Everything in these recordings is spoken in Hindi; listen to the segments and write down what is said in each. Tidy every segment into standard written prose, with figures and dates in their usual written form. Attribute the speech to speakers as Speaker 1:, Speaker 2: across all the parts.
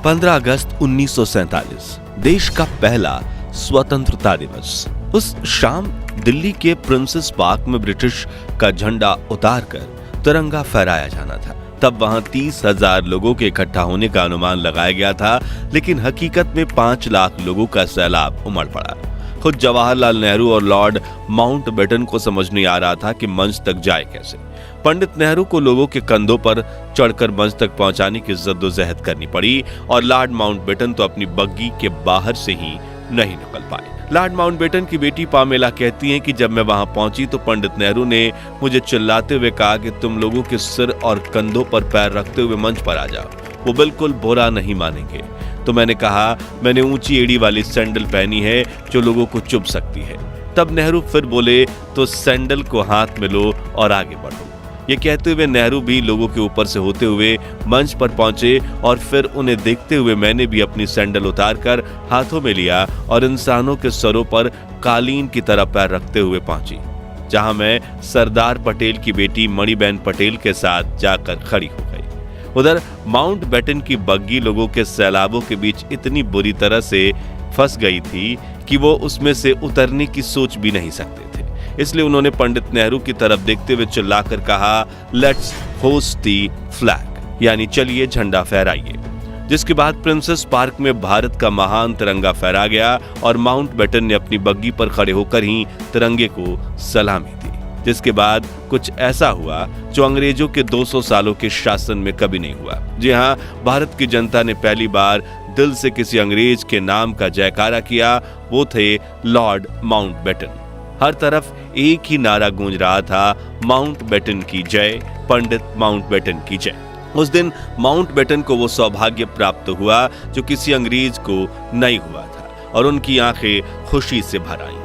Speaker 1: 15 अगस्त 1947 देश का पहला स्वतंत्रता दिवस। उस शाम दिल्ली के प्रिंसेस पार्क में ब्रिटिश का झंडा उतारकर तिरंगा फहराया जाना था। तब वहां 30,000 लोगों के इकट्ठा होने का अनुमान लगाया गया था, लेकिन हकीकत में 5 लाख लोगों का सैलाब उमड़ पड़ा। खुद जवाहरलाल नेहरू और लॉर्ड माउंटबेटन को समझ नहीं आ रहा था कि मंच तक जाए कैसे। पंडित नेहरू को लोगों के कंधों पर चढ़कर मंच तक पहुंचाने की जद्दोजहद करनी पड़ी और लॉर्ड माउंटबेटन तो अपनी बग्गी के बाहर से ही नहीं निकल पाए। लॉर्ड माउंटबेटन की बेटी पामेला कहती हैं कि जब मैं वहां पहुंची तो पंडित नेहरू ने मुझे चिल्लाते हुए कहा कि तुम लोगों के सिर और कंधों पर पैर रखते हुए मंच पर आ जाओ, वो बिल्कुल बुरा नहीं मानेंगे। तो मैंने कहा, मैंने ऊंची एड़ी वाली सैंडल पहनी है जो लोगों को चुभ सकती है। तब नेहरू फिर बोले, तो सैंडल को हाथ में लो और आगे बढ़ो। ये कहते हुए नेहरू भी लोगों के ऊपर से होते हुए मंच पर पहुंचे और फिर उन्हें देखते हुए मैंने भी अपनी सैंडल उतारकर हाथों में लिया और इंसानों के सरों पर कालीन की तरह पैर रखते हुए पहुंची, जहां मैं सरदार पटेल की बेटी मणिबेन पटेल के साथ जाकर खड़ी हो गई। उधर माउंटबेटन की बग्गी लोगों के सैलाबों के बीच इतनी बुरी तरह से फंस गई थी कि वो उसमें से उतरने की सोच भी नहीं सकते थे। इसलिए उन्होंने पंडित नेहरू की तरफ देखते हुए चिल्लाकर कहा, लेट्स होस्ट दी फ्लैग, यानी चलिए झंडा फहराइए। जिसके बाद प्रिंसेस पार्क में भारत का महान तिरंगा फहरा गया और माउंटबेटन ने अपनी बग्गी पर खड़े होकर ही तिरंगे को सलामी दी। जिसके बाद कुछ ऐसा हुआ जो अंग्रेजों के 200 सालों के शासन में कभी नहीं हुआ। जी हाँ, भारत की जनता ने पहली बार दिल से किसी अंग्रेज के नाम का जयकारा किया, वो थे लॉर्ड माउंटबेटन। हर तरफ एक ही नारा गूंज रहा था, माउंटबेटन की जय, पंडित माउंटबेटन की जय। उस दिन माउंटबेटन को वो सौभाग्य प्राप्त हुआ जो किसी अंग्रेज को नहीं हुआ था और उनकी आंखें खुशी से भर आईं।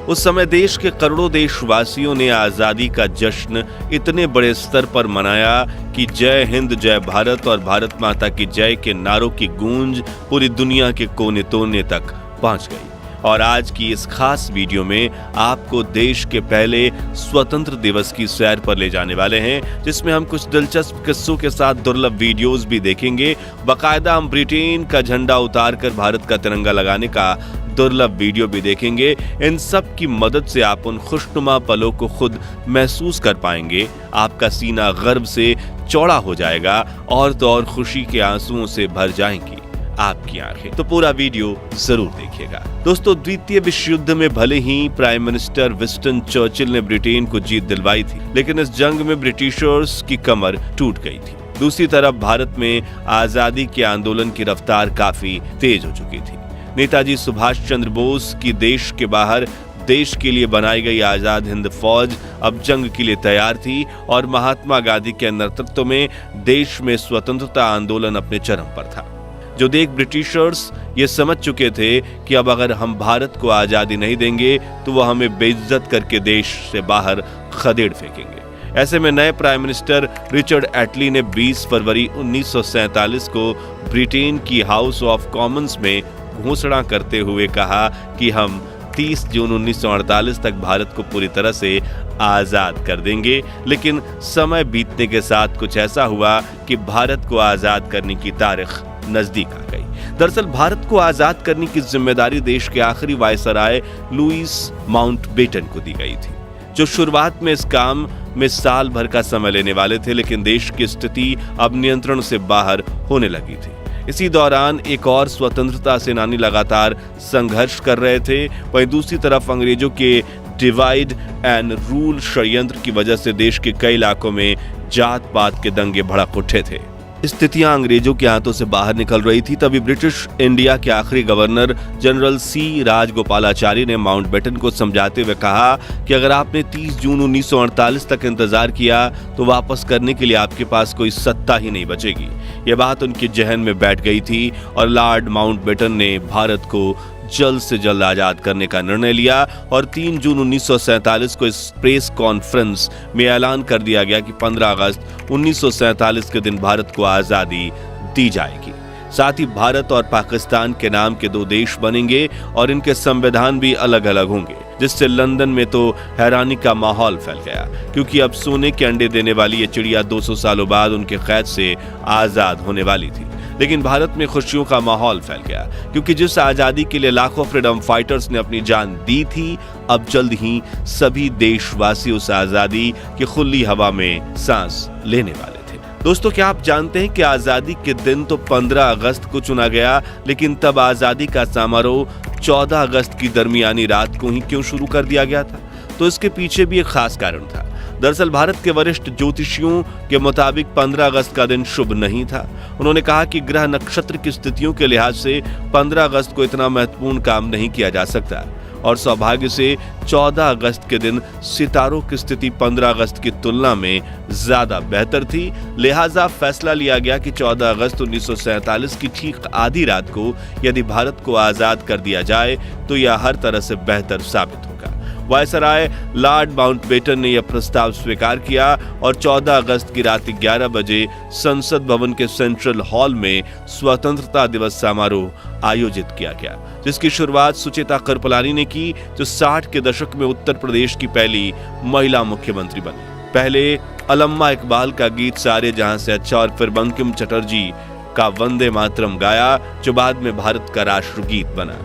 Speaker 1: उस समय देश के करोड़ों देशवासियों ने आजादी का जश्न इतने बड़े स्तर पर मनाया कि जय हिंद जय भारत और भारत माता की जय के नारों की गूंज पूरी दुनिया के कोने कोने तक पहुंच गई। और आज की इस खास वीडियो में आपको देश के पहले स्वतंत्र दिवस की सैर पर ले जाने वाले हैं, जिसमें हम कुछ दिलचस्प किस्सों के साथ दुर्लभ वीडियोस भी देखेंगे। बाकायदा हम ब्रिटेन का झंडा उतारकर भारत का तिरंगा लगाने का दुर्लभ वीडियो भी देखेंगे। इन सब की मदद से आप उन खुशनुमा पलों को खुद महसूस कर पाएंगे। आपका सीना गर्व से चौड़ा हो जाएगा और तो और खुशी के आंसुओं से भर जाएंगी आपकी आंखें। तो पूरा वीडियो जरूर देखिएगा। दोस्तों, द्वितीय विश्व युद्ध में भले ही प्राइम मिनिस्टर विंस्टन चर्चिल ने ब्रिटेन को जीत दिलवाई थी, लेकिन इस जंग में ब्रिटिशर्स की कमर टूट गई थी। दूसरी तरफ भारत में आजादी के आंदोलन की रफ्तार काफी तेज हो चुकी थी। नेताजी सुभाष चंद्र बोस की देश के बाहर देश के लिए बनाई गई आजाद हिंद फौज अब जंग के लिए तैयार थी और महात्मा गांधी के नेतृत्व में देश में स्वतंत्रता आंदोलन अपने चरम पर था। जो देख ब्रिटिशर्स ये समझ चुके थे कि अब अगर हम भारत को आजादी नहीं देंगे तो वो हमें बेइज्जत करके देश से बाहर खदेड़ फेंकेंगे। ऐसे में नए प्राइम मिनिस्टर रिचर्ड एटली ने 20 फरवरी 1947 को ब्रिटेन की हाउस ऑफ कॉमन्स में घोषणा करते हुए कहा कि हम 30 जून 1948 तक भारत को पूरी तरह से आजाद कर देंगे। लेकिन समय बीतने के साथ कुछ ऐसा हुआ कि भारत को आजाद करने की तारीख नजदीक आ गई। दरअसल भारत को आजाद करने की जिम्मेदारी देश के आखिरी वायसराय लुईस माउंटबेटन को दी गई थी, जो शुरुआत में इस काम में साल भर का समय लेने वाले थे, लेकिन देश की स्थिति अब नियंत्रण से बाहर होने लगी थी। इसी दौरान एक और स्वतंत्रता सेनानी लगातार संघर्ष कर रहे थे। वहीं दूसरी तरफ अंग्रेजों के डिवाइड एंड रूल षड्यंत्र की वजह से देश के कई इलाकों में जात पात के दंगे भड़क उठे थे। स्थितियां अंग्रेजों के हाथों से बाहर निकल रही थी। तभी ब्रिटिश इंडिया के आखिरी गवर्नर जनरल सी राजगोपालाचारी ने माउंटबेटन को समझाते हुए कहा कि अगर आपने 30 जून 1948 तक इंतजार किया तो वापस करने के लिए आपके पास कोई सत्ता ही नहीं बचेगी। यह बात उनके जहन में बैठ गई थी और लॉर्ड माउंटबेटन ने भारत को जल्द से जल्द आजाद करने का निर्णय लिया और 3 जून 1947 को इस प्रेस कॉन्फ्रेंस में ऐलान कर दिया गया कि 15 अगस्त 1947 के दिन भारत को आजादी दी जाएगी। साथ ही भारत और पाकिस्तान के नाम के 2 देश बनेंगे और इनके संविधान भी अलग अलग होंगे, जिससे लंदन में तो हैरानी का माहौल फैल गया, क्योंकि अब सोने के अंडे देने वाली ये चिड़िया 200 सालों बाद उनके कैद से आजाद होने वाली थी। लेकिन भारत में खुशियों का माहौल फैल गया, क्योंकि जिस आजादी के लिए लाखों फ्रीडम फाइटर्स ने अपनी जान दी थी, अब जल्द ही सभी देशवासी उस आजादी की खुली हवा में सांस लेने वाले थे। दोस्तों, क्या आप जानते हैं कि आजादी के दिन तो 15 अगस्त को चुना गया, लेकिन तब आजादी का समारोह 14 अगस्त की दरमियानी रात को ही क्यों शुरू कर दिया गया था? तो इसके पीछे भी एक खास कारण था। दरअसल भारत के वरिष्ठ ज्योतिषियों के मुताबिक 15 अगस्त का दिन शुभ नहीं था। उन्होंने कहा कि ग्रह नक्षत्र की स्थितियों के लिहाज से 15 अगस्त को इतना महत्वपूर्ण काम नहीं किया जा सकता, और सौभाग्य से 14 अगस्त के दिन सितारों की स्थिति 15 अगस्त की तुलना में ज्यादा बेहतर थी। लिहाजा फैसला लिया गया कि 14 अगस्त 1947 की ठीक आधी रात को यदि भारत को आजाद कर दिया जाए तो यह हर तरह से बेहतर साबित होगा। वायसराय लॉर्ड माउंटबेटन ने यह प्रस्ताव स्वीकार किया और 14 अगस्त की रात 11 बजे संसद भवन के सेंट्रल हॉल में स्वतंत्रता दिवस समारोह आयोजित किया गया, जिसकी शुरुआत सुचेता कृपलानी ने की, जो 60 के दशक में उत्तर प्रदेश की पहली महिला मुख्यमंत्री बनी। पहले अल्लमा इकबाल का गीत सारे जहां से अच्छा और फिर बंकिम चटर्जी का वंदे मातरम गाया, जो बाद में भारत का राष्ट्रगीत बना।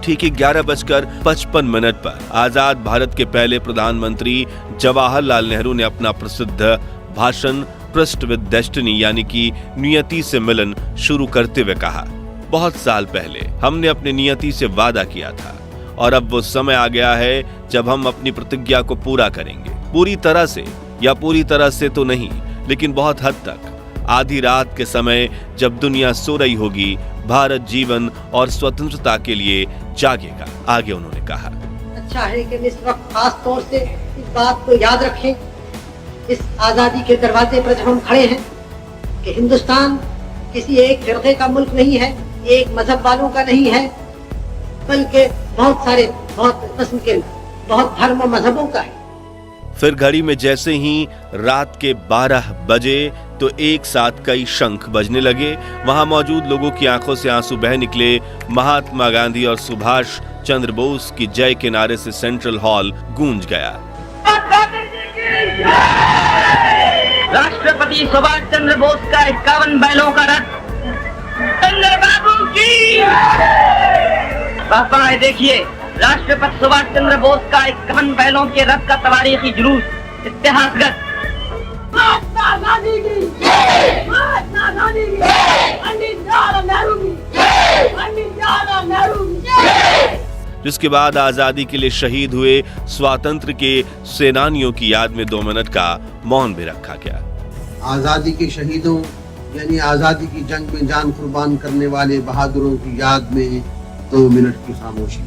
Speaker 1: ठीक 11:55 पर आजाद भारत के पहले प्रधानमंत्री जवाहरलाल नेहरू ने अपना प्रसिद्ध भाषण ट्रस्ट विद डेस्टिनी यानी कि नियति से मिलन शुरू करते हुए कहा, बहुत साल पहले हमने अपनी नियति से वादा किया था और अब वो समय आ गया है जब हम अपनी प्रतिज्ञा को पूरा करेंगे। पूरी तरह से या पूरी तरह से तो नहीं, लेकिन बहुत हद तक। आधी रात के समय जब दुनिया सो रही होगी, भारत जीवन और स्वतंत्रता के लिए जागेगा, आगे उन्होंने कहा।
Speaker 2: अच्छा है कि इस वक्त खास तौर से इस बात को याद रखें, इस आजादी के दरवाजे पर जब हम खड़े हैं, कि हिंदुस्तान किसी एक फिरके का मुल्क नहीं है, एक मजहब वालों का नहीं है, बल्कि बहुत सारे बहुत किस्म के बहुत धर्म और मजहबों का है।
Speaker 1: फिर घड़ी में जैसे ही रात के 12 बजे तो एक साथ कई शंख बजने लगे। वहां मौजूद लोगों की आंखों से आंसू बह निकले। महात्मा गांधी और सुभाष चंद्र बोस की जय के नारे से सेंट्रल हॉल गूंज गया।
Speaker 3: राष्ट्रपति सुभाष चंद्र बोस का 51 बैलों का रथ चंद्रबाबू की पापा देखिए, राष्ट्रपति सुभाष चंद्र बोस का 51 बैलों के रथ का तवारीखी जुलूस इतिहासगत। महात्मा गांधी की जय, महात्मा गांधी की जय, पंडित जवाहरलाल नेहरू की जय, पंडित जवाहरलाल नेहरू की जय।
Speaker 1: जिसके बाद आजादी के लिए शहीद हुए स्वातंत्र्य के सेनानियों की याद में 2 मिनट का मौन भी रखा गया।
Speaker 4: आजादी के शहीदों यानी आजादी की जंग में जान कुर्बान करने वाले बहादुरों की याद में 2 मिनट की खामोशी।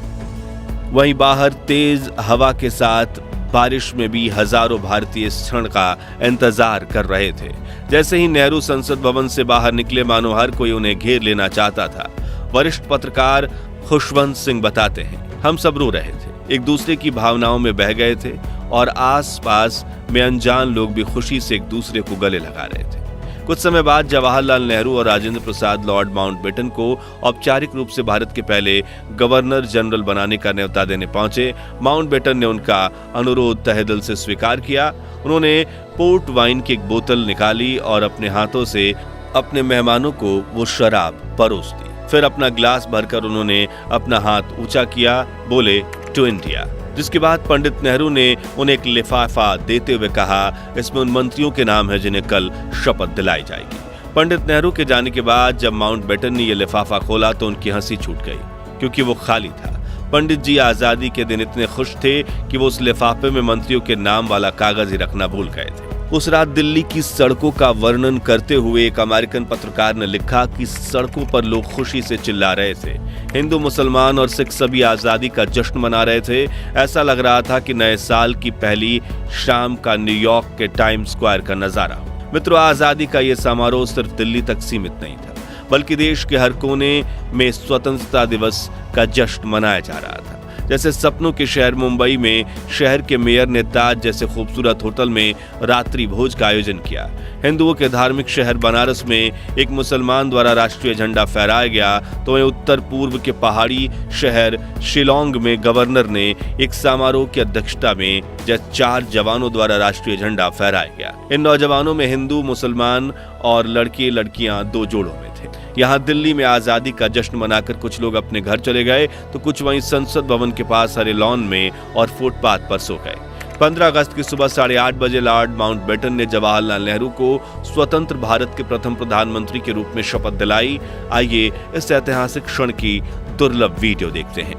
Speaker 1: वहीं बाहर तेज हवा के साथ बारिश में भी हजारों भारतीय इस क्षण का इंतजार कर रहे थे। जैसे ही नेहरू संसद भवन से बाहर निकले, मानो हर कोई उन्हें घेर लेना चाहता था। वरिष्ठ पत्रकार खुशवंत सिंह बताते हैं, हम सब रो रहे थे, एक दूसरे की भावनाओं में बह गए थे और आसपास में अनजान लोग भी खुशी से एक दूसरे को गले लगा रहे थे। कुछ समय बाद जवाहरलाल नेहरू और राजेंद्र प्रसाद लॉर्ड माउंटबेटन को औपचारिक रूप से भारत के पहले गवर्नर जनरल बनाने का न्योता देने पहुंचे। माउंटबेटन ने उनका अनुरोध तहे दिल से स्वीकार किया। उन्होंने पोर्ट वाइन की एक बोतल निकाली और अपने हाथों से अपने मेहमानों को वो शराब परोस दी। फिर अपना गिलास भरकर उन्होंने अपना हाथ ऊंचा किया, बोले टू इंडिया। जिसके बाद पंडित नेहरू ने उन्हें एक लिफाफा देते हुए कहा, इसमें उन मंत्रियों के नाम है जिन्हें कल शपथ दिलाई जाएगी। पंडित नेहरू के जाने के बाद जब माउंटबेटन ने यह लिफाफा खोला तो उनकी हंसी छूट गई, क्योंकि वो खाली था। पंडित जी आजादी के दिन इतने खुश थे कि वो उस लिफाफे में मंत्रियों के नाम वाला कागज ही रखना भूल गए थे। उस रात दिल्ली की सड़कों का वर्णन करते हुए एक अमेरिकन पत्रकार ने लिखा कि सड़कों पर लोग खुशी से चिल्ला रहे थे। हिंदू, मुसलमान और सिख सभी आजादी का जश्न मना रहे थे। ऐसा लग रहा था कि नए साल की पहली शाम का न्यूयॉर्क के टाइम स्क्वायर का नजारा। मित्रों, आजादी का ये समारोह सिर्फ दिल्ली तक सीमित नहीं था, बल्कि देश के हर कोने में स्वतंत्रता दिवस का जश्न मनाया जा रहा था। जैसे सपनों के शहर मुंबई में शहर के मेयर ने ताज जैसे खूबसूरत होटल में रात्रि भोज का आयोजन किया। हिंदुओं के धार्मिक शहर बनारस में एक मुसलमान द्वारा राष्ट्रीय झंडा फहराया गया, तो वहीं उत्तर पूर्व के पहाड़ी शहर शिलोंग में गवर्नर ने एक समारोह की अध्यक्षता में 4 जवानों द्वारा राष्ट्रीय झंडा फहराया गया। इन नौजवानों में हिंदू, मुसलमान और लड़के लड़कियां 2 जोड़ों में थे। यहाँ दिल्ली में आजादी का जश्न मनाकर कुछ लोग अपने घर चले गए, तो कुछ वहीं संसद भवन के पास हरे लॉन में और फुटपाथ पर सो गए। 15 अगस्त की सुबह 8:30 बजे लॉर्ड माउंटबेटन ने जवाहरलाल नेहरू को स्वतंत्र भारत के प्रथम प्रधानमंत्री के रूप में शपथ दिलाई। आइए इस ऐतिहासिक क्षण की दुर्लभ वीडियो देखते हैं।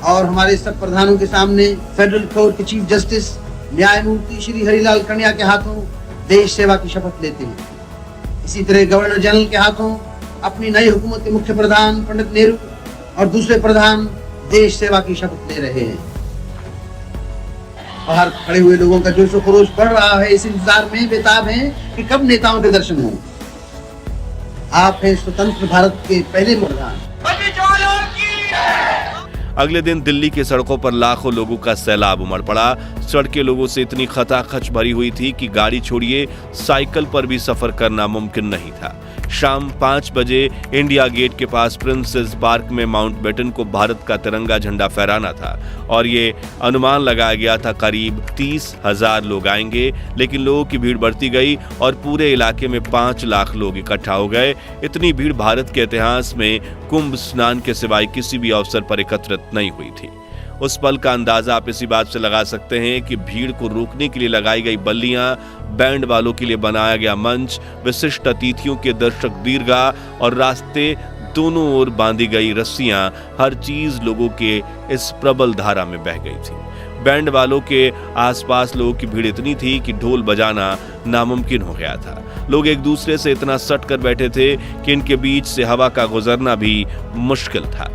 Speaker 4: और हमारे सब प्रधानों के सामने फेडरल कोर्ट के चीफ जस्टिस न्यायमूर्ति श्री हरिलाल कन्या के हाथों देश सेवा की शपथ लेते हैं। इसी तरह गवर्नर जनरल के हाथों अपनी नई हुकूमत के मुख्य प्रधान पंडित नेहरू और दूसरे प्रधान देश सेवा की शपथ ले रहे हैं। बाहर खड़े हुए लोगों का जोश खरोश बढ़ रहा है, इस इंतजार में बेताब हैं कि कब नेताओं के दर्शन हों। आप हैं स्वतंत्र भारत के पहले प्रधान।
Speaker 1: अगले दिन दिल्ली के सड़कों पर लाखों लोगों का सैलाब उमड़ पड़ा। सड़कें लोगों से इतनी खचाखच भरी हुई थी कि गाड़ी छोड़िए साइकिल पर भी सफर करना मुमकिन नहीं था। शाम 5 बजे इंडिया गेट के पास प्रिंसेस पार्क में माउंटबेटन को भारत का तिरंगा झंडा फहराना था और ये अनुमान लगाया गया था करीब 30,000 लोग आएंगे, लेकिन लोगों की भीड़ बढ़ती गई और पूरे इलाके में 5 लाख लोग इकट्ठा हो गए। इतनी भीड़ भारत के इतिहास में कुंभ स्नान के सिवाय किसी भी अवसर पर एकत्रित नहीं हुई थी। उस पल का अंदाजा आप इसी बात से लगा सकते हैं कि भीड़ को रोकने के लिए लगाई गई बल्लियां, बैंड वालों के लिए बनाया गया मंच, विशिष्ट अतिथियों के दर्शक दीर्घा और रास्ते दोनों ओर बांधी गई रस्सियां, हर चीज लोगों के इस प्रबल धारा में बह गई थी। बैंड वालों के आसपास लोगों की भीड़ इतनी थी कि ढोल बजाना नामुमकिन हो गया था। लोग एक दूसरे से इतना सट कर बैठे थे कि इनके बीच से हवा का गुजरना भी मुश्किल था।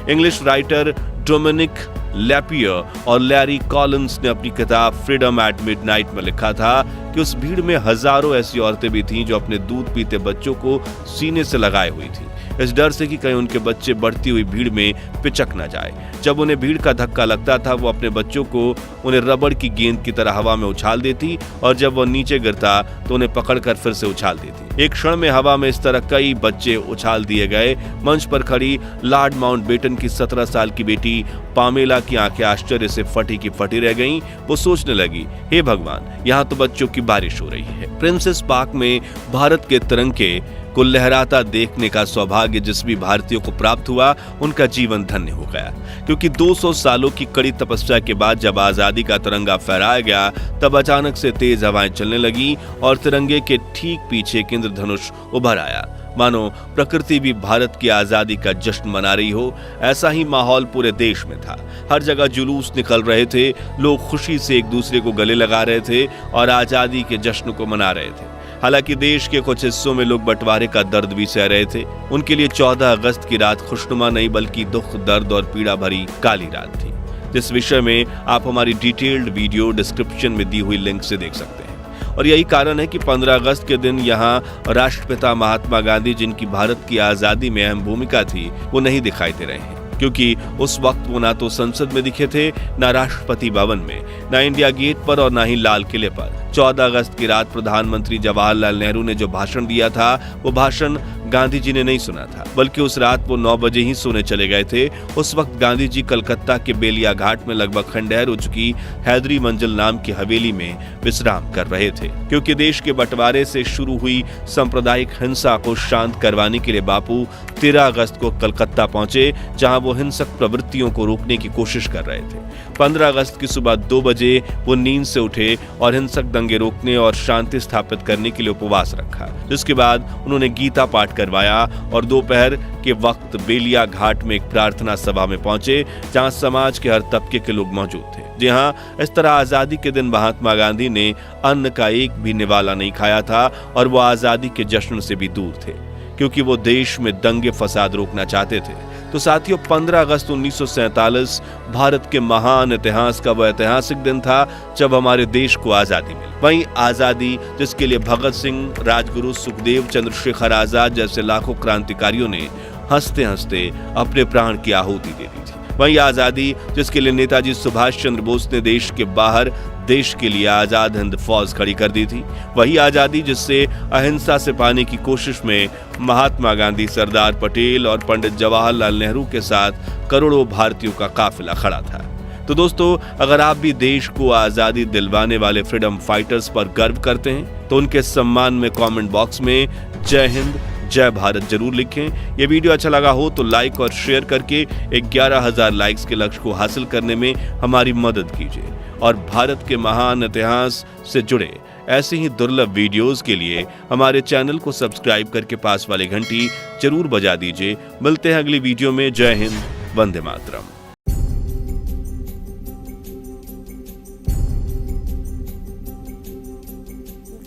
Speaker 1: इंग्लिश राइटर डोमिनिक लैपियर और लैरी कॉलिंस ने अपनी किताब फ्रीडम एट मिडनाइट में लिखा था कि उस भीड़ में हजारों ऐसी औरतें भी थीं जो अपने दूध पीते बच्चों को सीने से लगाए हुई थी, इस डर से कि कहीं उनके बच्चे बढ़ती हुई भीड़ में पिचक न जाए। जब उन्हें भीड़ का धक्का लगता था, वो अपने बच्चों को उन्हें रबड़ की गेंद की तरह हवा में उछाल देती और जब वो नीचे गिरता तो उन्हें पकड़कर फिर से उछाल देती। एक क्षण में हवा में इस तरह कई बच्चे उछाल दिए गए। मंच पर खड़ी लॉर्ड माउंटबेटन की 17 साल की बेटी पामेला की आंखें आश्चर्य से फटी की फटी रह गईं। वो सोचने लगी, हे भगवान, यहाँ तो बच्चों की बारिश हो रही है। प्रिंसेस पार्क में भारत के तिरंगे को लहराता देखने का सौभाग्य जिस भी भारतीयों को प्राप्त हुआ, उनका जीवन धन्य हो गया, क्योंकि 200 सालों की कड़ी तपस्या के बाद जब आजादी का तिरंगा फहराया गया, तब अचानक से तेज हवाएं चलने लगी और तिरंगे के ठीक पीछे एक इंद्रधनुष उभर आया, मानो प्रकृति भी भारत की आजादी का जश्न मना रही हो। ऐसा ही माहौल पूरे देश में था। हर जगह जुलूस निकल रहे थे, लोग खुशी से एक दूसरे को गले लगा रहे थे और आजादी के जश्न को मना रहे थे। हालांकि देश के कुछ हिस्सों में लोग बंटवारे का दर्द भी सह रहे थे। उनके लिए 14 अगस्त की रात खुशनुमा नहीं बल्कि दुख, दर्द और पीड़ा भरी काली रात थी, जिस विषय में आप हमारी डिटेल्ड वीडियो डिस्क्रिप्शन में दी हुई लिंक से देख सकते हैं। और यही कारण है कि 15 अगस्त के दिन यहाँ राष्ट्रपिता महात्मा गांधी, जिनकी भारत की आजादी में अहम भूमिका थी, वो नहीं दिखाई दे रहे हैं, क्योंकि उस वक्त वो ना तो संसद में दिखे थे, ना राष्ट्रपति भवन में, ना इंडिया गेट पर और ना ही लाल किले पर। 14 अगस्त की रात प्रधानमंत्री जवाहरलाल नेहरू ने जो भाषण दिया था, वो भाषण गांधी जी ने नहीं सुना था, बल्कि उस रात वो 9 बजे ही सोने चले गए थे। उस वक्त गांधी जी कलकत्ता के बेलिया घाट में लगभग खंडहर हो चुकी हैदरी मंजिल नाम की हवेली में विश्राम कर रहे थे, क्योंकि देश के बंटवारे से शुरू हुई सांप्रदायिक हिंसा को शांत करवाने के लिए बापू 13 अगस्त को कलकत्ता पहुंचे, जहां वो हिंसक प्रवृत्तियों को रोकने की कोशिश कर रहे थे। 15 अगस्त की सुबह 2 बजे वो नींद से उठे और हिंसक दंगे रोकने और शांति स्थापित करने के लिए उपवास रखा, जिसके बाद उन्होंने गीता पाठ करवाया और दोपहर के वक्त बेलिया घाट में एक प्रार्थना सभा में पहुंचे, जहां समाज के हर तबके के लोग मौजूद थे। जी हां, इस तरह आजादी के दिन महात्मा गांधी ने अन्न का एक भी निवाला नहीं खाया था और वो आजादी के जश्न से भी दूर थे, क्योंकि वो देश में दंगे फसाद रोकना चाहते थे। तो साथियों, 15 अगस्त 1947 भारत के महान इतिहास का वह ऐतिहासिक दिन था जब हमारे देश को आजादी मिली। वहीं आजादी जिसके लिए भगत सिंह, राजगुरु, सुखदेव, चंद्रशेखर आजाद जैसे लाखों क्रांतिकारियों ने हंसते हंसते अपने प्राण की आहुति दे दी थी। वही आजादी जिसके लिए नेताजी सुभाष चंद्र बोस ने देश के बाहर देश के लिए आजाद हिंद फौज खड़ी कर दी थी। वही आजादी जिससे अहिंसा से पाने की कोशिश में महात्मा गांधी, सरदार पटेल और पंडित जवाहरलाल नेहरू के साथ करोड़ों भारतीयों का काफिला खड़ा था। तो दोस्तों, अगर आप भी देश को आजादी दिलवाने वाले फ्रीडम फाइटर्स पर गर्व करते हैं तो उनके सम्मान में कमेंट बॉक्स में जय हिंद, जय भारत जरूर लिखें। ये वीडियो अच्छा लगा हो तो लाइक और शेयर करके 11,000 लाइक्स के लक्ष्य को हासिल करने में हमारी मदद कीजिए। और भारत के महान इतिहास से जुड़े ऐसे ही दुर्लभ वीडियोस के लिए हमारे चैनल को सब्सक्राइब करके पास वाली घंटी जरूर बजा दीजिए। मिलते हैं अगली वीडियो में। जय हिंद, वंदे मातरम।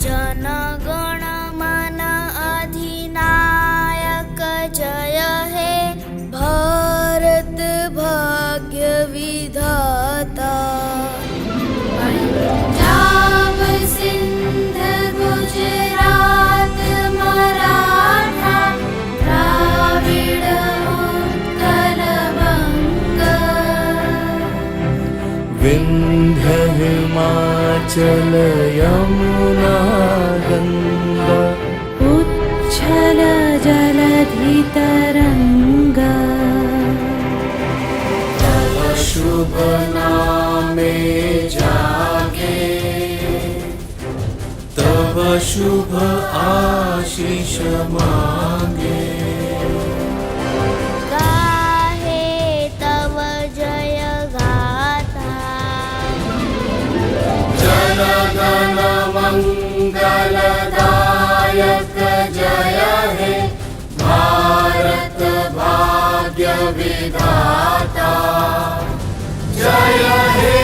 Speaker 5: जनगण मन अधिनायक जय हे भारत भाग्य विधाता। पंजाब सिंध गुजरात मराठा द्राविड़ उत्कल बंग।
Speaker 6: विंध्य हिमाचल यमुना गंगा।
Speaker 5: उच्छल जलधि तरंगा।
Speaker 6: तव शुभ नामे जागे, तव शुभ आशीष मांगे।
Speaker 5: गाहे तव जय गाथा।
Speaker 6: जनगण मंगलदायक जय हे भारत भाग्य विधाता। जय हे